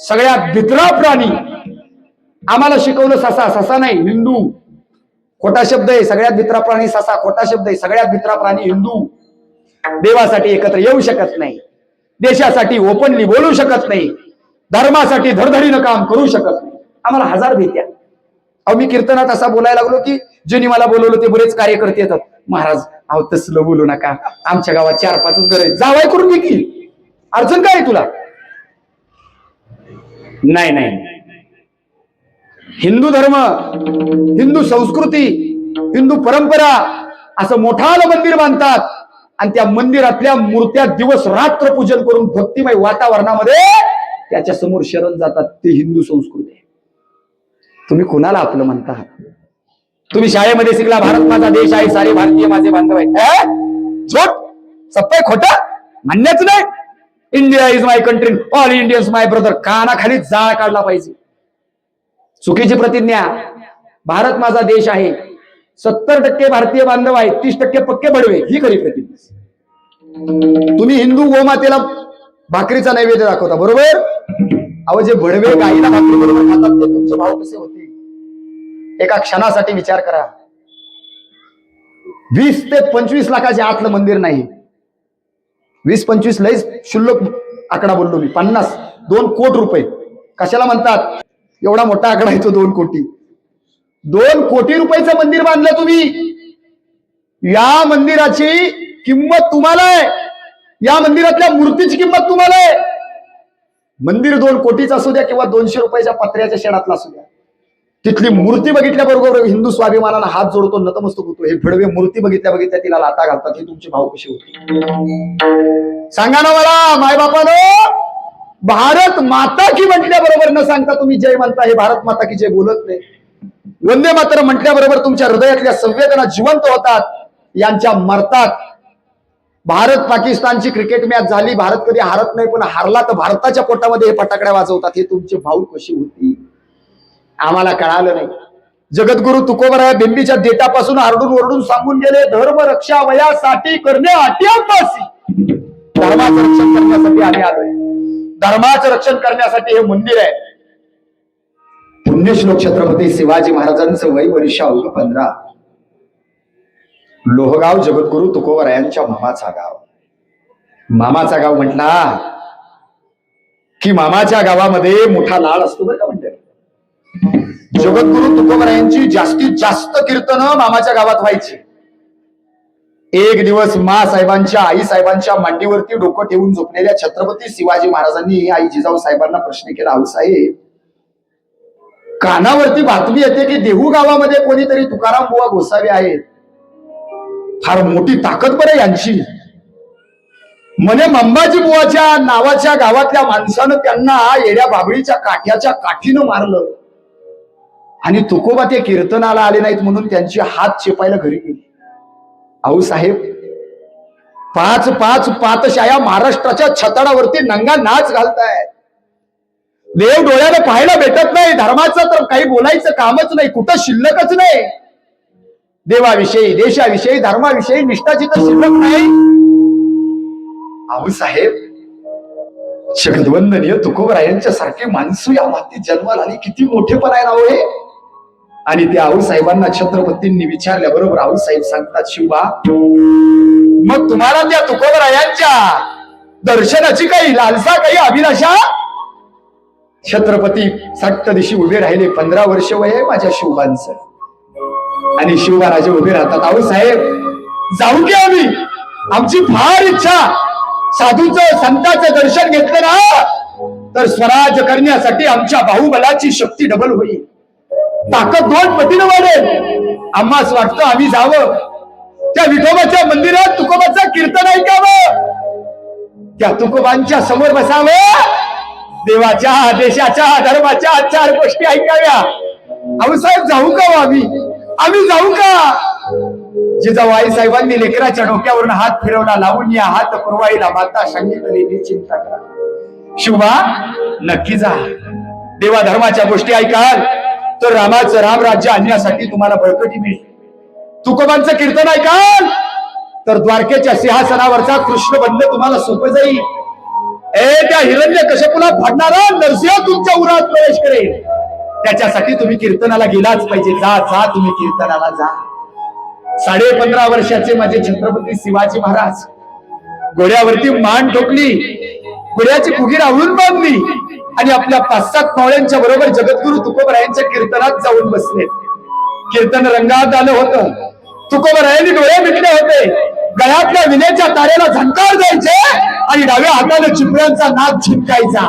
सगळ्यात भित्रा प्राणी आम्हाला शिकवलं ससा. ससा नाही, हिंदू. खोटा शब्द आहे. सगळ्यात भित्रा प्राणी ससा खोटा शब्द आहे. सगळ्यात भित्रा प्राणी हिंदू. देवासाठी एकत्र येऊ शकत नाही, देशासाठी ओपनली बोलू शकत नाही, धर्मासाठी धडधडीनं काम करू शकत नाही. आम्हाला हजार भीत्या. अहो मी कीर्तनात असा बोलायला लागलो की ज्यांनी मला बोलवलं ते बरेच कार्यकर्ते येतात. महाराज अहो तसलं बोलू नका, आमच्या गावात 4-5च घर आहेत, जावाय करून घे की, अडचण काय आहे तुला? नाही नाही, हिंदू धर्म, हिंदू संस्कृती, हिंदू परंपरा असं मोठालं मंदिर बांधतात आणि त्या मंदिरातल्या मूर्त्या दिवस रात्र पूजन करून भक्तिमय वातावरणामध्ये त्याच्या समोर शरण जातात. ते हिंदू संस्कृती आहे. तुम्ही कुणाला आपलं म्हणता? तुम्ही शाळेमध्ये शिकला भारत माझा देश आहे, सारे भारतीय माझे बांधव आहेत. झोट सप्पय खोटा म्हणण्याच नाही. India is my country, all Indians my brother. कानाखाली जाळ काढला पाहिजे. चुकीची प्रतिज्ञा. भारत माझा देश आहे, 70% भारतीय बांधव आहेत, 30% पक्के बडवे, ही खरी प्रतिज्ञा. तुम्ही हिंदू गोमातेला भाकरीचा नैवेद्य दाखवता, बरोबर? अहो जे बडवे गाईला भाकरी बरोबर खातात ते तुमचे भाव कसे होते? एका क्षणासाठी विचार करा. 20 ते 25 लाखाच्या आतलं मंदिर नाही. 20-25 लय शुल्लक आकडा बोललो मी. 2 कोटी रुपये कशाला म्हणतात? एवढा मोठा आकडा आहे तो 2 कोटी. 2 कोटी रुपयाचं मंदिर बांधलं तुम्ही. या मंदिराची किंमत तुम्हाला आहे, या मंदिरातल्या मूर्तीची किंमत तुम्हाला आहे. मंदिर 2 कोटीचं असू द्या किंवा 200 रुपयाच्या पत्र्याच्या शेडातला असू द्या, तिथली मूर्ती बघितल्याबरोबर हिंदू स्वाभिमानानं हात जोडतो, नतमस्तक होतो. हे भडवे मूर्ती बघितल्या तिला लाता घालतात. हे तुमचे भाव कसे होते? सांगा ना मला मायबापानं. भारत माता की म्हटल्याबरोबर न सांगता तुम्ही जय म्हणता. हे भारत माता की जय बोलत नाही. वंदे मातरम म्हटल्याबरोबर तुमच्या हृदयातल्या संवेदना जिवंत होतात, यांच्या मरतात. भारत पाकिस्तानची क्रिकेट मॅच झाली, भारत कधी हारत नाही, पण हारला तर भारताच्या पोटामध्ये हे फटाकड्या वाजवतात. हे तुमचे भाऊ कशी होती? आम्हाला कळालं नाही. जगद्गुरु तुकोबराय बिंबीच्या देटापासून आरडून ओरडून सांगून गेले, धर्म रक्षा वयासाठी करणे अत्यावश्यक. धर्माचं रक्षण करण्यासाठी आम्ही आलोय. धर्माचं रक्षण करण्यासाठी हे मंदिर आहे. पुण्यश्लोक छत्रपती शिवाजी महाराजांचं वय वर्ष 15. लोहगाव जगद्गुरु तुकोबरायांच्या मामाचा गाव. मामाचा गाव म्हटला की मामाच्या गावामध्ये मोठा लाड असतो बरं का. म्हणजे जगद्गुरु तुकोबरायांची जास्तीत जास्त कीर्तनं मामाच्या गावात व्हायची. एक दिवस साहेबांच्या आई साहेबांच्या मांडीवरती डोकं ठेवून झोपलेल्या छत्रपती शिवाजी महाराजांनी आई जिजाऊ साहेबांना प्रश्न केला, आऊसाहेब कानावरती बातमी येते की देहू गावामध्ये कोणीतरी तुकाराम बुवा गोसावी आहेत, फार मोठी ताकद बरं यांची. म्हणे मंबाजी बुवाच्या नावाच्या गावातल्या माणसानं त्यांना येड्या बाबळीच्या काठ्याच्या काठीनं मारलं आणि तुकोबा ते कीर्तनाला आले नाहीत म्हणून त्यांची हात चेपायला घरी गेली. आऊसाहेब 5 पातशाया महाराष्ट्राच्या छताडावरती नंगा नाच घालतायत. देव डोळ्याला पाहायला भेटत नाही, धर्माचं तर काही बोलायचं कामच नाही, कुठं शिल्लकच नाही. देवाविषयी, देशाविषयी, धर्माविषयी निष्ठाची तर शिल्लक नाही. आऊसाहेब जगद्वंदनीय तुकोबरायांच्या सारखी माणसं या मातीत जन्माला आली, किती मोठेपणा आहे ना हो हे. आणि त्या आऊसाहेबांना छत्रपतींनी विचारल्याबरोबर आऊसाहेब सांगतात, शिवबा मग तुम्हाला त्या तुकोबरायांच्या दर्शनाची काही लालसा, काही अभिलाषा? छत्रपती सट्ट दिशी उभे राहिले. 15 वर्ष वय आहे माझ्या शिवबांचं. आणि शिवबाराजे उभे राहतात. आऊसाहेब जाऊ की आम्ही, आमची फार इच्छा, साधूचं संतांचं दर्शन घेतलं ना तर स्वराज करण्यासाठी आमच्या बाहुबलाची शक्ती डबल होईल, ताकद 2 पटीनं वाढेल. आम्हास वाटतं आम्ही जावं त्या विठोबाच्या मंदिरात, तुकोबाचं कीर्तन ऐकावं, त्या तुकोबांच्या समोर बसावं, देवाच्या, देशाच्या, धर्माच्या 4 गोष्टी ऐकाव्या. आऊसाहेब जाऊ का हो आम्ही जाऊ का? जिजाऊ आई साहेबांनी लेकराच्या डोक्यावरून हात फिरवला, लावून या हात पुरवाईला माता सांगितली चिंता करा. शिवबा नक्की जा. देवा धर्माच्या गोष्टी ऐकाल तर रामाचं रामराज्य आणण्यासाठी तुम्हाला बळकटी मिळेल. तुकोबांचं कीर्तन ऐकाल तर द्वारकेच्या सिंहासनावरचा कृष्णबंध तुम्हाला सोपं जाईल. त्या हिरण्यकश्यपूला फाडणारा नरसिंह तुमच्या उरात प्रवेश करेल. त्याच्यासाठी तुम्ही कीर्तनाला गेलाच पाहिजे. जा जा तुम्ही कीर्तनाला जा. 15.5 वर्षाचे माझे छत्रपती शिवाजी महाराज घोड्यावरती मान ठोकली, घोड्याची फुगीर आवळून बांधली आणि आपल्या 5-7 मावळ्यांच्या बरोबर जगद्गुरु तुकोबरायांच्या कीर्तनात जाऊन बसले. कीर्तन रंगात आलं होतं. तुकोबरायांनी डोळे मिटले होते. गळ्यातल्या विनेच्या तारेला झंकार द्यायचे आणि डाव्या हाताने चिपळ्यांचा नाद झिंकायचा.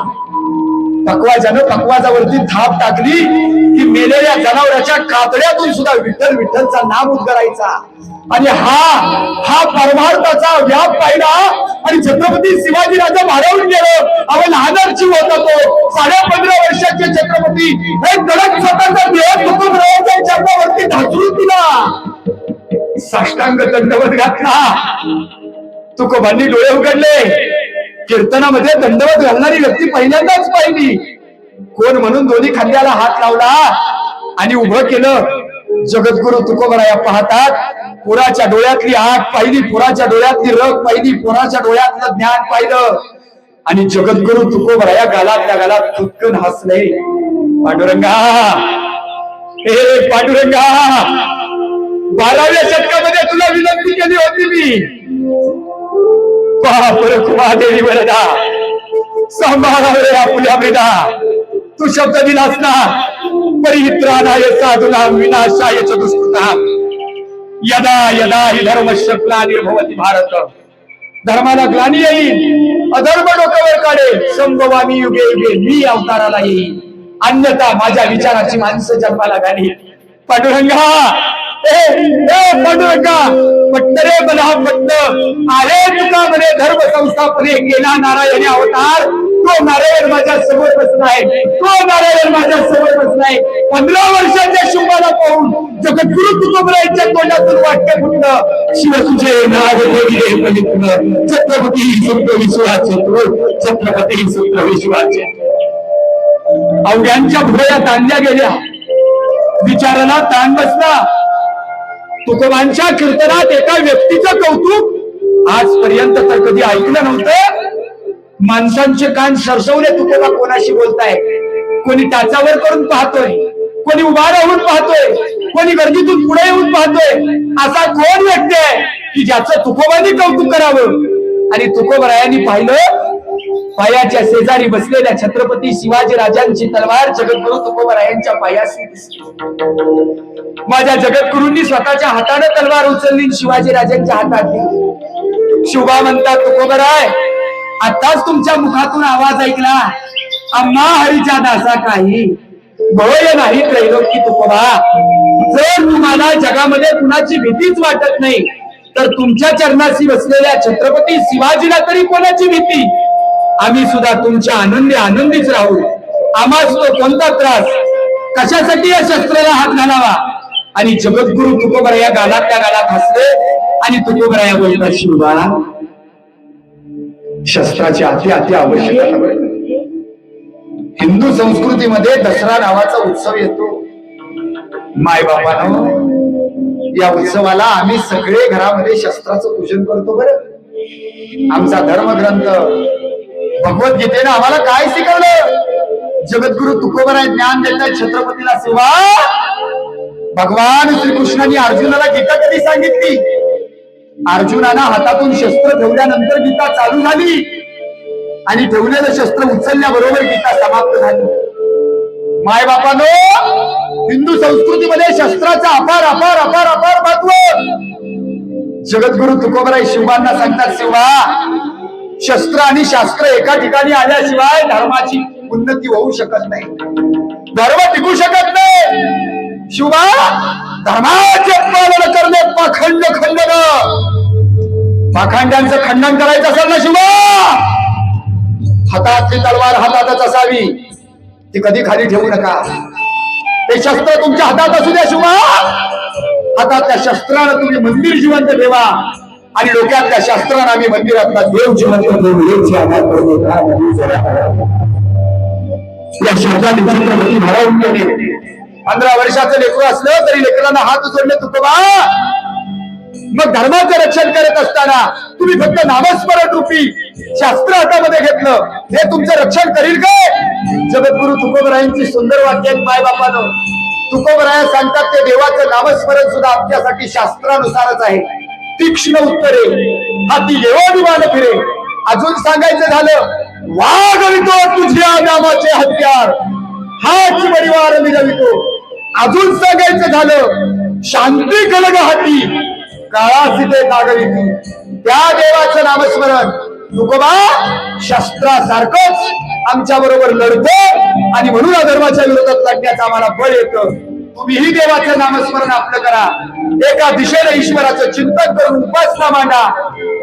पकवाजानं पकवाजावरती थाप टाकली की मेलेल्या जनावराच्या कातड्यातून सुद्धा विठ्ठल विठ्ठलचा नाम उद्गारायचा. आणि हा परमार्थाचा व्याप पाहिला आणि छत्रपती शिवाजी राजा भारावून गेलो. अहो लहानच जीव होता तो. 15.5 वर्षाचे छत्रपती एक धडक स्वतःचा देह तुकोबरायांच्या चरणावरती ढासळून दिला. साष्टांग दंडवत घातला. तुकोबांनी डोळे उघडले. कीर्तनामध्ये दंडवत घालणारी व्यक्ती पहिल्यांदाच पाहिली. कोण म्हणून दोन्ही खांद्याला हात लावला आणि उभं केलं. जगद्गुरु तुकोबराया पाहतात. पोराच्या डोळ्यातली आग पाहिली, पोराच्या डोळ्यातली रग पाहिली, पोराच्या डोळ्यातलं ज्ञान पाहिलं आणि जगद्गुरु तुकोबराया गालातल्या गालात खुदकन हसले. पांडुरंगा, हे पांडुरंगा, 12व्या शतकामध्ये तुला विनंती केली होती मी. महादेवी वरदा सांभाळावे आपल्या मृदा. तू शब्द दिलास ना, परित्राणाय साधूना विनाशाय च दुष्कृता. यदा यदा हि धर्मस्य ग्लानिर्भवति भारत. धर्माला ग्लानी येईल, अधर्म डोक्यावर काढेल. संभवामी युगे युगे मी अवताराला येईल, अन्यथा माझ्या विचाराची माणसं जन्माला घालील. पांडुरंगा, पांडुरंगा, पट्ट रे मला पट्ट. आले तुका म्हणे धर्म संस्थापने केला नारायणी अवतार. तो नारायण माझ्या समोर बसलाय, तो नारायण माझ्या समोर बसलाय. 15 वर्षाच्या शुभाला पाहून जगद्गुरु तुकोबरायांच्या तोंडातून वाक्य फुटलं. शिव तुझे नाव बोलिले पवित्र, छत्रपती सूत्र विश्वाचे तू, छत्रपती सूत्र विश्वाचे. अवघ्यांच्या भुवया ताणल्या गेल्या, विचाराला ताण बसला. तुकोबांच्या कीर्तनात एका व्यक्तीचं कौतुक आजपर्यंत तर कधी ऐकलं नव्हतं. माणसांचे कान सरसवले. तुकोबा कोणाशी बोलताय? कोणी टाचावर करून पाहतोय, कोणी उभा राहून पाहतोय, कोणी गर्दीतून पुढे येऊन पाहतोय. असा कोण व्यक्ती आहे की ज्याचं तुकोबांनी कौतुक करावं? आणि तुकोबरायांनी पाहिलं, पायाच्या शेजारी बसलेल्या छत्रपती शिवाजी राजांची तलवार जगद्गुरु तुकोबरायांच्या पायाशी दिसली. माझ्या जगद्गुरूंनी स्वतःच्या हाताने तलवार उचलली, शिवाजी राजांच्या हातात दिली. शिवबा म्हणतात, तुकोबराय, आताच तुमच्या मुखातून आवाज ऐकला, आम्हा हरीच्या दासा काही भय नाही त्रैलोकी तुकोबा. जर तुम्हाला जगामध्ये कुणाची भीतीच वाटत नाही तर तुमच्या चरणाशी बसलेल्या छत्रपती शिवाजीला तरी कोणाची भीती? आम्ही सुद्धा तुमच्या आनंदीच राहू. आम्हाच तो कोणता त्रास? कशासाठी या शस्त्राला हात घालावा? आणि जगद्गुरु तुकोबराया गालातल्या गालात हसले आणि तुकोबराया बोलतात, शिवबा, शस्त्राची अति आवश्यकता. हिंदू संस्कृतीमध्ये दसरा नावाचा उत्सव येतो. मायबापानं या उत्सवाला आम्ही सगळे घरामध्ये शस्त्राचं पूजन करतो. बरं, आमचा धर्मग्रंथ भगवद्गीतेनं आम्हाला काय शिकवलं? जगद्गुरु तुकोबराय ज्ञान देतात छत्रपतीला. शिवा, भगवान श्रीकृष्णाने अर्जुनाला गीता कधी सांगितली? अर्जुनानं हातातून शस्त्र ठेवल्यानंतर गीता चालू झाली आणि ठेवलेलं शस्त्र उचलल्याबरोबर गीता समाप्त झाली. मायबापानो, हिंदू संस्कृतीमध्ये शस्त्राचा अपार अपार अपार अपार महत्व. जगद्गुरु तुकोबराय शिवांना सांगतात, शिवा, शस्त्र आणि शास्त्र एका ठिकाणी आल्याशिवाय धर्माची उन्नती होऊ शकत नाही, धर्म टिकू शकत नाही. शिवा, धर्माचे पालन करणे पाखंड खंडन. पाखंडांचं खंडन करायचं असेल ना शिवा, हातातली तलवार हातातच असावी, ती कधी खाली ठेवू नका. ते शस्त्र तुमच्या हातात असू द्या शिवा. हातातल्या शस्त्रानं तुम्ही मंदिर जिवंत ठेवा आणि डोक्यातल्या शस्त्रानं आम्ही मंदिरातला देव जिवंत ठेवू. या शब्दाने छत्रपती भारावून गेले. 15 वर्षाचं लेकरू असलं तरी लेकरांना हात जोडले तुकोबा. मग धर्माचं रक्षण करत असताना तुम्ही फक्त नामस्मरण रूपी शास्त्र हातामध्ये घेतलं, हे तुमचं रक्षण करील काय? जगद्गुरु तुकोबरायांची सुंदर वाक्य आहेत मायबापानं. तुकोबराया सांगतात ते देवाचं नामस्मरण सुद्धा आमच्यासाठी शास्त्रानुसारच आहे. तीक्ष्ण उत्तरे हाती देवादिमान फिरे. अजून सांगायचं झालं, वागवितो तुझ्या नामाचे हत्यार, हाच परिवार मिळवितो. अजून सांगायचं झालं, शांती कलग हाती, काळासिते कागविती. त्या देवाचं नामस्मरण तुकोबा शस्त्रासारखंच आमच्या बरोबर लढतो आणि म्हणून अधर्माच्या विरोधात लढण्याचं आम्हाला बळ येतं. तुम्हीही देवाचं नामस्मरण आपलं करा. एका दिशेने ईश्वराचं चिंतन करून उपासना मांडा,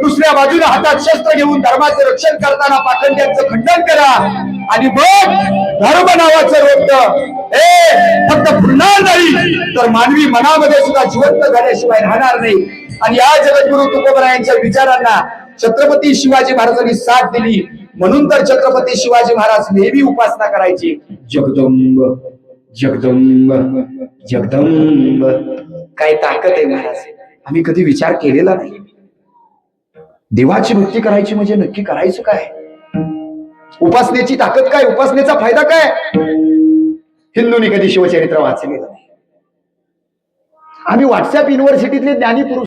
दुसऱ्या बाजूला हातात शस्त्र घेऊन धर्माचं रक्षण करताना पाखंड्यांचं खंडन करा आणि मग धर्म नावाचं रोपट फक्त फुलणार नाही तर मानवी मनामध्ये सुद्धा जिवंत झाल्याशिवाय राहणार नाही. आणि या जगद्गुरु तुकोबरायांच्या विचारांना छत्रपती शिवाजी महाराजांनी साथ दिली. म्हणून तर छत्रपती शिवाजी महाराज नेहमी उपासना करायची, जगदंब जगदंब जगदंब. काय ताकद आहे महाराज, आम्ही कधी विचार केलेला नाही. देवाची भक्ती करायची म्हणजे नक्की करायचं काय? उपासनेची ताकद काय? उपासनेचा फायदा काय? हिंदूंनी कधी शिवचरित्र वाचलेलं नाही. आम्ही व्हॉट्सअप युनिव्हर्सिटीतले ज्ञानी पुरुष